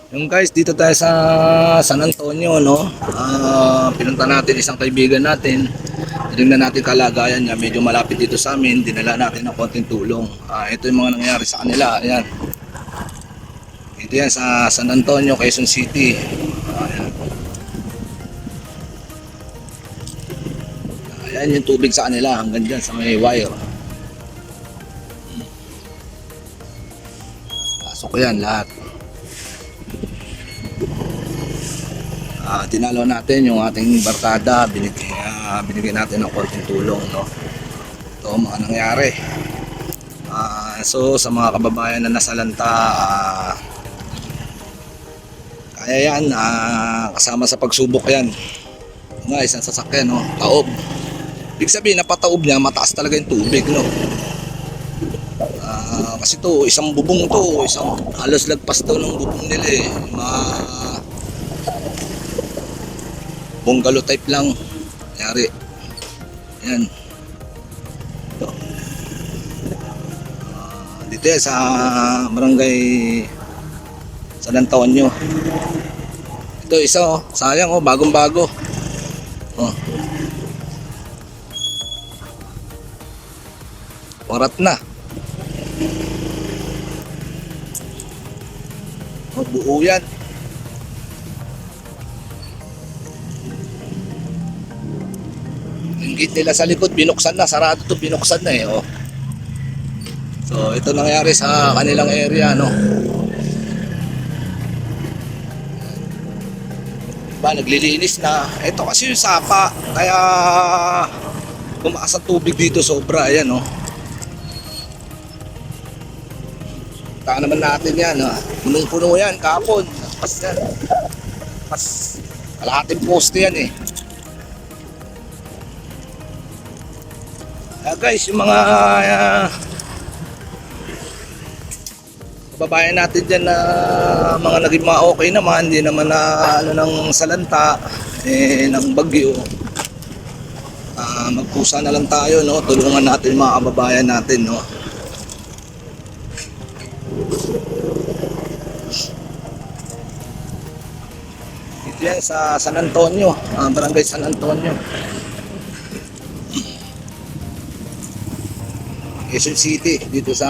Yung guys, dito tayo sa San Antonio, no? Pinunta natin isang kaibigan natin. Tinignan natin kalagayan niya, medyo malapit dito sa amin. Dinala natin ng konting tulong. Ito yung mga nangyari sa kanila. Ayan. Ito yan sa San Antonio, Quezon City. Ayan. Ayan yung tubig sa kanila hanggang dyan sa may wire. Pasok yan lahat. Tinalo natin yung ating barkada, binigyan natin ng konting tulong, no? Ito mga nangyari. So sa mga kababayan na nasalanta, kaya yan, kasama sa pagsubok yan. Nga, isang sasakyan, no? Taob. Ibig sabihin, napataob niya, mataas talaga yung tubig, no? Kasi to, isang bubong to, halos lagpas to ng bubong nila eh. Bungalow type lang nangyari. Yan. Ito. Dito yan sa barangay San Antonio. Ito isa oh, sayang oh, bagong bago. Oh. Warat na. Oh, buo yan. Yung gate nila sa likod binuksan na, sarado to, binuksan na eh oh. So ito nangyari sa kanilang area, no. Ba naglilinis na. Ito kasi yung sapa, kaya tumaas ang tubig dito sobra, ayan oh. Taka naman natin yan, punong-puno yan kahapon. Pas yan. Pas kalahating poste yan eh. Guys, yung mga kababayan natin dyan na mga naging mga okay naman, hindi naman na ng salanta ng bagyo, magpusa na lang tayo, no? Tulungan natin mga kababayan natin, no? Ito yan sa San Antonio, barangay San Antonio, Quezon City, dito sa